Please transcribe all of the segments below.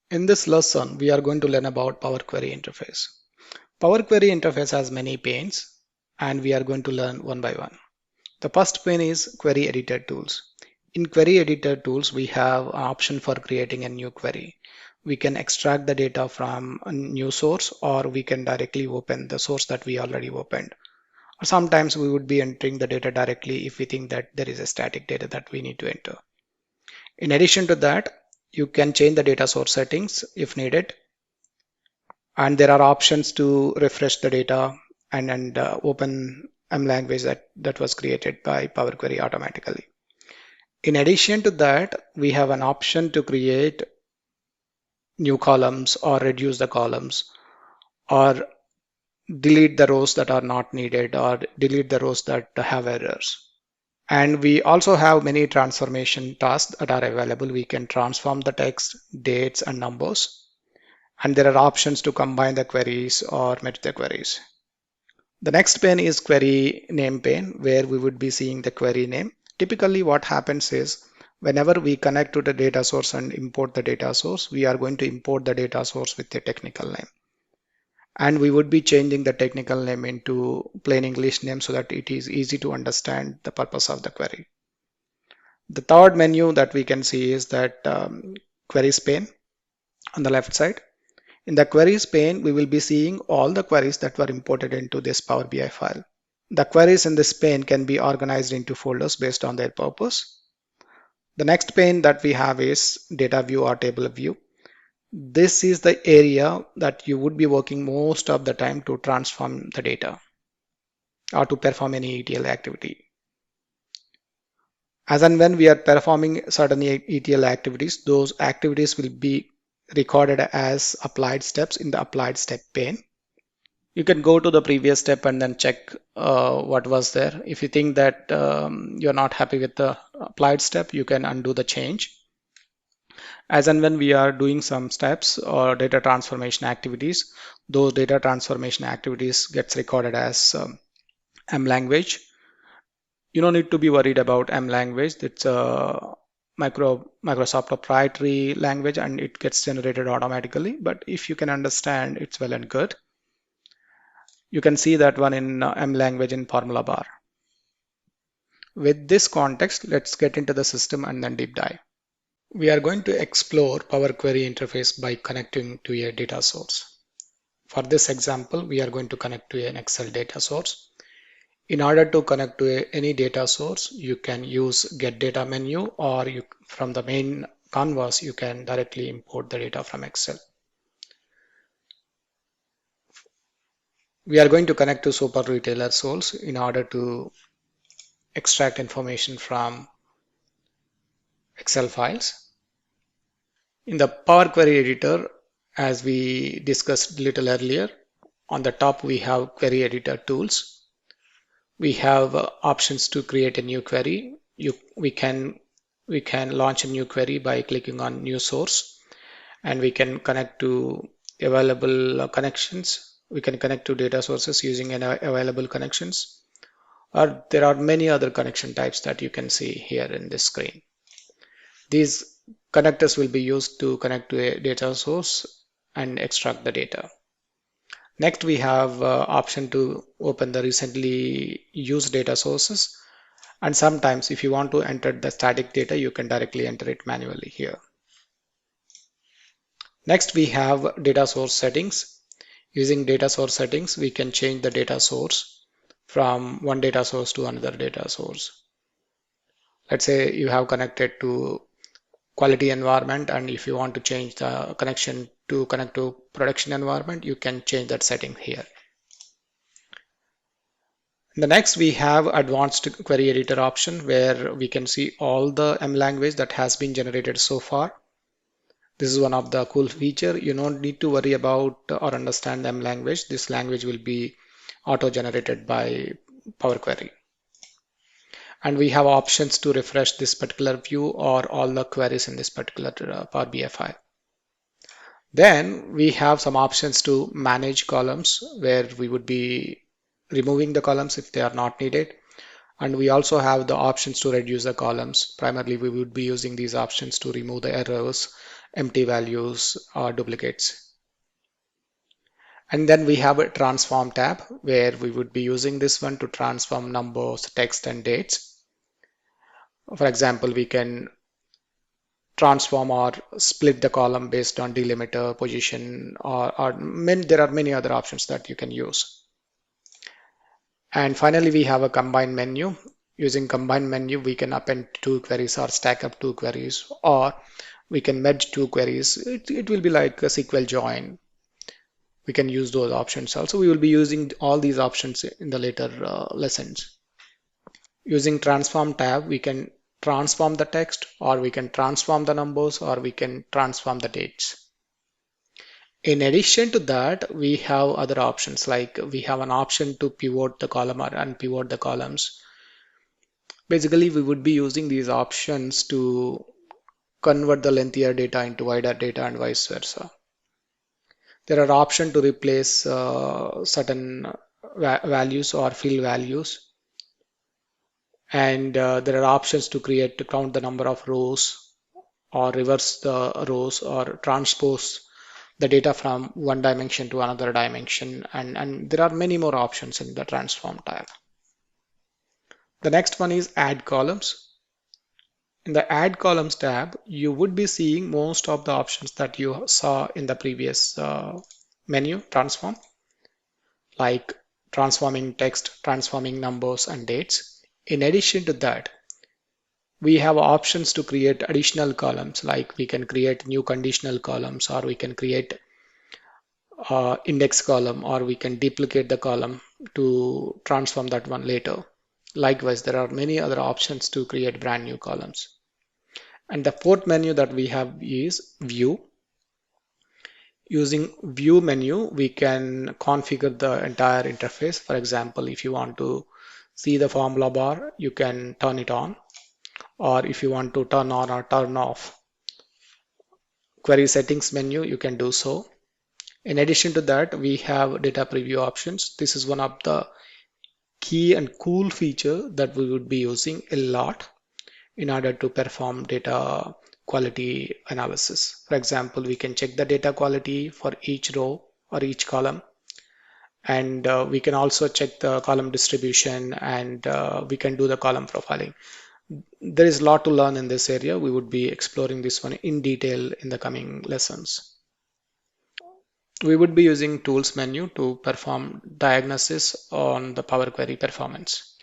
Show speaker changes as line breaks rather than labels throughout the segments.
In this lesson, we are going to learn about Power Query interface. Power Query interface has many panes, and we are going to learn one by one. The first pane is Query Editor Tools. In Query Editor Tools, we have an option for creating a new query. We can extract the data from a new source, or we can directly open the source that we already opened. Or sometimes we would be entering the data directly if we think that there is a static data that we need to enter. In addition to that, you can change the data source settings if needed, and there are options to refresh the data and open language that was created by Power Query automatically. In addition to that, we have an option to create new columns or reduce the columns or delete the rows that are not needed or delete the rows that have errors. And we also have many transformation tasks that are available. We can transform the text, dates, and numbers. And there are options to combine the queries or merge the queries. The next pane is query name pane, where we would be seeing the query name. Typically what happens is whenever we connect to the data source and import the data source, we are going to import the data source with a technical name. And we would be changing the technical name into plain English name so that it is easy to understand the purpose of the query. The third menu that we can see is that queries pane on the left side. In the queries pane, we will be seeing all the queries that were imported into this Power BI file. The queries in this pane can be organized into folders based on their purpose. The next pane that we have is data view or table view. This is the area that you would be working most of the time to transform the data or to perform any ETL activity. As and when we are performing certain ETL activities, those activities will be recorded as applied steps in the applied step pane. You can go to the previous step and then check what was there. If you think that you're not happy with the applied step, you can undo the change. As and when we are doing some steps or data transformation activities, those data transformation activities gets recorded as M language. You don't need to be worried about M language. It's a Microsoft proprietary language and it gets generated automatically. But if you can understand, it's well and good. You can see that one in M language in formula bar. With this context, let's get into the system and then deep dive. We are going to explore Power Query interface by connecting to a data source. For this example, we are going to connect to an Excel data source. In order to connect to any data source, you can use Get Data menu, or from the main canvas, you can directly import the data from Excel. We are going to connect to Super Retailer source in order to extract information from Excel files. In the Power Query Editor, as we discussed a little earlier, on the top we have Query Editor Tools. We have options to create a new query. We can launch a new query by clicking on New Source, and we can connect to available connections. We can connect to data sources using available connections, or there are many other connection types that you can see here in this screen. These connectors will be used to connect to a data source and extract the data. Next, we have option to open the recently used data sources. And sometimes if you want to enter the static data, you can directly enter it manually here. Next, we have data source settings. Using data source settings, we can change the data source from one data source to another data source. Let's say you have connected to quality environment, and if you want to change the connection to connect to production environment, you can change that setting here. The next, we have advanced query editor option, where we can see all the M language that has been generated so far. This is one of the cool feature. You don't need to worry about or understand the M language. This language will be auto generated by Power Query. And we have options to refresh this particular view or all the queries in this particular Power BI file. Then we have some options to manage columns, where we would be removing the columns if they are not needed. And we also have the options to reduce the columns. Primarily, we would be using these options to remove the errors empty values or duplicates. And then we have a transform tab where we would be using this one to transform numbers, text, and dates. For example, we can transform or split the column based on delimiter, position, or there are many other options that you can use. And finally, we have a combine menu. Using combine menu, we can append two queries or stack up two queries, or we can merge two queries. It will be like a SQL join. We can use those options also. We will be using all these options in the later lessons. Using transform tab, we can transform the text, or we can transform the numbers, or we can transform the dates. In addition to that, we have other options, like we have an option to pivot the column or unpivot the columns. Basically, we would be using these options to convert the lengthier data into wider data and vice versa. There are options to replace certain values or fill values. And there are options to count the number of rows, or reverse the rows, or transpose the data from one dimension to another dimension. And there are many more options in the transform tab. The next one is add columns. In the add columns tab, you would be seeing most of the options that you saw in the previous menu transform, like transforming text, transforming numbers and dates. In addition to that, we have options to create additional columns, like we can create new conditional columns, or we can create index column, or we can duplicate the column to transform that one later. Likewise, there are many other options to create brand new columns. And the fourth menu that we have is view. Using view menu, we can configure the entire interface. For example, if you want to see the formula bar, you can turn it on, or if you want to turn on or turn off query settings menu, you can do so. In addition to that, we have data preview options. This is one of the key and cool feature that we would be using a lot in order to perform data quality analysis. For example, we can check the data quality for each row or each column, and we can also check the column distribution, and we can do the column profiling. There is a lot to learn in this area. We would be exploring this one in detail in the coming lessons. We would be using tools menu to perform diagnosis on the Power Query performance.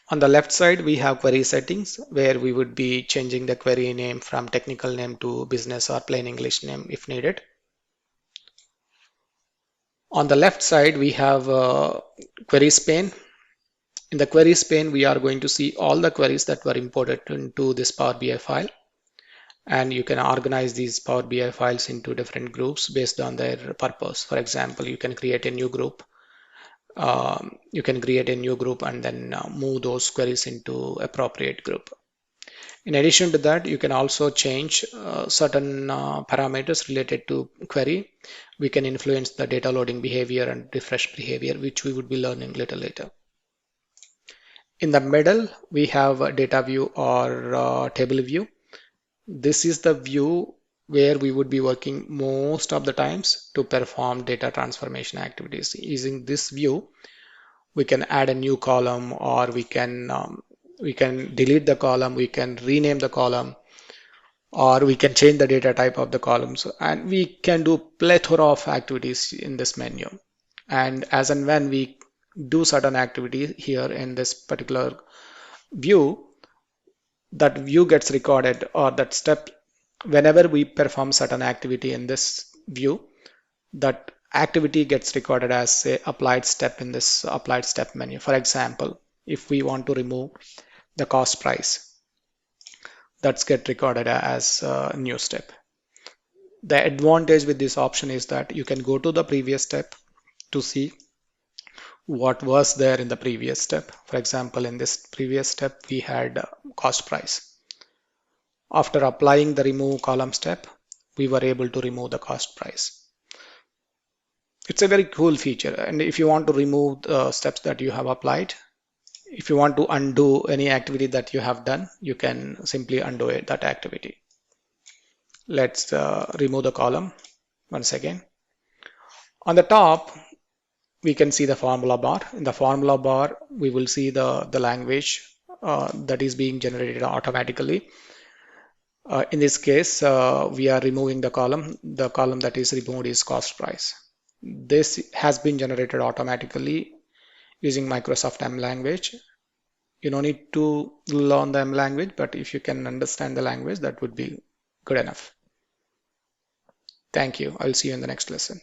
On the left side, we have query settings, where we would be changing the query name from technical name to business or plain English name if needed. On the left side, we have queries pane. In the queries pane, we are going to see all the queries that were imported into this Power BI file. And you can organize these Power BI files into different groups based on their purpose. For example, you can create a new group. And then move those queries into appropriate group. In addition to that, you can also change certain parameters related to query. We can influence the data loading behavior and refresh behavior, which we would be learning little later. In the middle, we have a data view or table view. This is the view where we would be working most of the times to perform data transformation activities. Using this view, we can add a new column, or we can delete the column, we can rename the column, or we can change the data type of the columns, and we can do plethora of activities in this menu. And as and when we do certain activity here in this particular view, that view gets recorded, or that step, whenever we perform certain activity in this view, that activity gets recorded as a applied step in this applied step menu. For example, if we want to remove the cost price, that's get recorded as a new step. The advantage with this option is that you can go to the previous step to see what was there in the previous step. For example, in this previous step, we had cost price. After applying the remove column step, we were able to remove the cost price. It's a very cool feature. And if you want to remove the steps that you have applied, if you want to undo any activity that you have done, you can simply undo that activity. Let's remove the column once again. On the top, we can see the formula bar. In the formula bar, we will see the language that is being generated automatically. In this case, we are removing the column. The column that is removed is cost price. This has been generated automatically using Microsoft M language. You don't need to learn the M language, but if you can understand the language, that would be good enough. Thank you. I'll see you in the next lesson.